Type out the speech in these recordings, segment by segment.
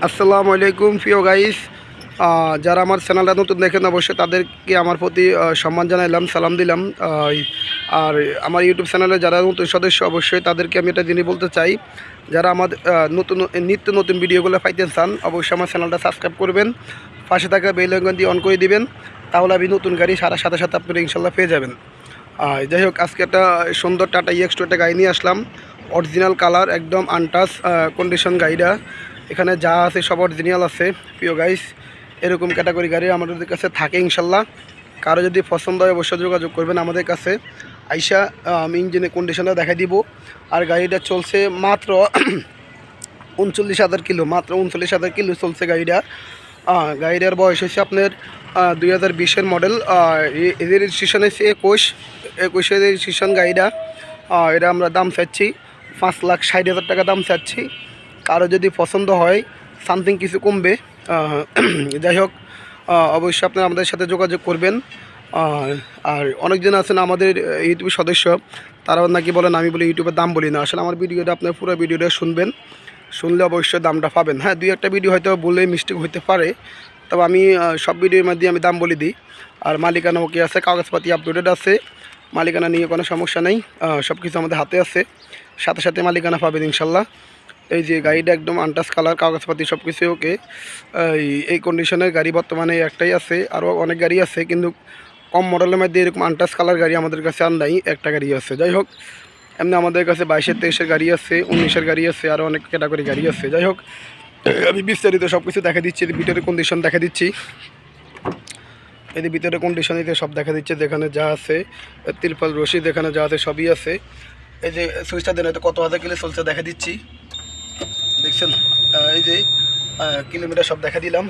আসসালামু আলাইকুম প্রিয় গাইস, যারা আমার চ্যানেলটা নতুন দেখেন অবশ্যই তাদেরকে আমার প্রতি সম্মান জানাইলাম, সালাম দিলাম। আর আমার ইউটিউব চ্যানেলে যারা নতুন সদস্য অবশ্যই তাদেরকে আমি একটা জিনিস বলতে চাই, যারা আমাদের নিত্য নতুন ভিডিওগুলো পাইতে চান অবশ্যই আমার চ্যানেলটা সাবস্ক্রাইব করবেন, পাশে থাকা বেল আইকন দিয়ে অন করে দিবেন, তাহলে আমি নতুন গাড়ি সাথে সাথে আপনারা ইনশাল্লাহ পেয়ে যাবেন। যাই হোক, আজকে একটা সুন্দর টাটা EX2 একটা গাড়ি নিয়ে আসলাম, অরিজিনাল কালার, একদম আনটাচ কন্ডিশন গাড়িটা। এখানে যা আছে সব অরিজিনাল আছে প্রিয় গাইস। এরকম ক্যাটাগরি গাড়ি আমাদের কাছে থাকে ইনশাল্লাহ। কারো যদি পছন্দ হয় অবশ্যই যোগাযোগ করবেন আমাদের কাছে। আইসা আমি ইঞ্জিনের কন্ডিশনটা দেখাই দিব। আর গাড়িটা চলছে মাত্র 39,000 কিলো, মাত্র 39,000 কিলো চলছে গাড়িটা। গাড়িটার বয়স হচ্ছে আপনার 2020-এর মডেল। এদের রেজিস্ট্রেশন হচ্ছে 21 রেজিস্ট্রেশন গাড়িটা। এটা আমরা দাম চাচ্ছি 5,60,000 টাকা দাম চাচ্ছি। কারো যদি পছন্দ হয় সামথিং কিছু কমবে। যাই হোক, অবশ্যই আপনারা আমাদের সাথে যোগাযোগ করবেন। আর অনেকজন আছেন আমাদের ইউটিউবের সদস্য, তারাও নাকি বলেন আমি বলি ইউটিউবের দাম বলি না। আসলে আমার ভিডিওটা আপনার পুরো ভিডিওটা শুনবেন, শুনলে অবশ্যই দামটা পাবেন। হ্যাঁ, দুই একটা ভিডিও হয়তো বললে মিস্টেক হতে পারে, তবে আমি সব ভিডিওর মধ্যে আমি দাম বলে দিই। আর মালিকানা ওকে আছে, কাগজপাতি আপডেটেড আছে, মালিকানা নিয়ে কোনো সমস্যা নেই, সব কিছু আমাদের হাতে আছে, সাথে সাথে মালিকানা পাবেন ইনশাল্লাহ। এই যে গাড়িটা একদম আনটাচ কালার, কাগজপাতি সব কিছু ওকে। এই কন্ডিশনের গাড়ি বর্তমানে একটাই আছে, আরও অনেক গাড়ি আছে, কিন্তু কম মডেলের মধ্যে এরকম আনটাচ কালার গাড়ি আমাদের কাছে আর নাই, একটা গাড়ি আছে। যাই হোক, এমনি আমাদের কাছে 22-এর 23-এর গাড়ি আছে, 19-এর গাড়ি আছে, আরও অনেক ক্যাটাগরি গাড়ি আছে। যাই হোক, আমি বিস্তারিত সব কিছু দেখা দিচ্ছি, ভিতরের কন্ডিশন দেখা দিচ্ছি। এই ভিতরে কন্ডিশন এতে সব দেখা দিচ্ছে, যেখানে যা আছে তিরপাল রশিদ এখানে যা আছে সবই আছে। এই যে সুইচটা দেন, কত হাজার কিলো চলছে দেখা দিচ্ছি, দেখছেন? এই যে কিলোমিটার সব দেখা দিলাম।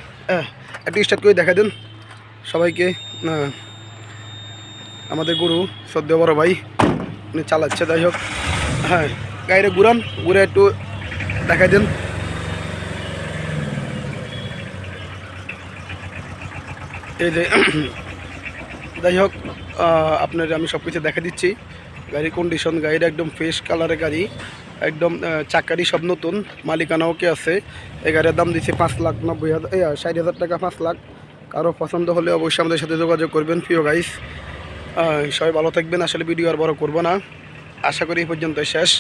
একটু স্টার্ট করে দেখা দেন সবাইকে। আমাদের গুরু শ্রদ্ধেয় বড় ভাই উনি চালাচ্ছে। যাই হোক, হ্যাঁ, গাড়িটা ঘুরে একটু দেখা দেন। এই যে যাই হোক, আপনার আমি সব কিছু দেখা দিচ্ছি। গাড়ির কন্ডিশন, গাড়িটা একদম ফ্রেশ কালারের গাড়ি, একদম চাকারি সব নতুন, মালিকানা ওকে আছে। এই গাড়ির দাম দিচ্ছে 5,90,000 টাকা, 5 লাখ। কারো পছন্দ হলে অবশ্যই আমাদের সাথে যোগাযোগ করবেন প্রিয় গাইস। সবাই ভালো থাকবেন। আসলে ভিডিও আর বড় করবো না, আশা করি এই পর্যন্ত শেষ।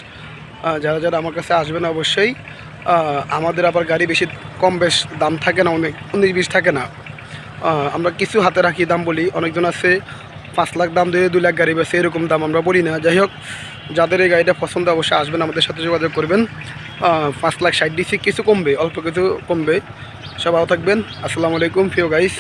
যারা যারা আমার কাছে আসবেন অবশ্যই, আমাদের আবার গাড়ি বেশি কম বেশ দাম থাকে না, অনেক 19-20 থাকে না। আমরা কিছু হাতে রাখি দাম বলি। অনেকজন আছে 5 লাখ দাম দিয়ে 2 লাখ গাড়ি বেছে, এরকম দাম আমরা বলি না। যাই হোক, যাদের এই গাড়িটা পছন্দ অবশ্যই আসবেন, আমাদের সাথে যোগাযোগ করবেন। 5,60,000 দিচ্ছি, কিছু কমবে, অল্প কিছু কমবে। সব ভালো থাকবেন। আসসালামু আলাইকুম প্রিয় গাইস।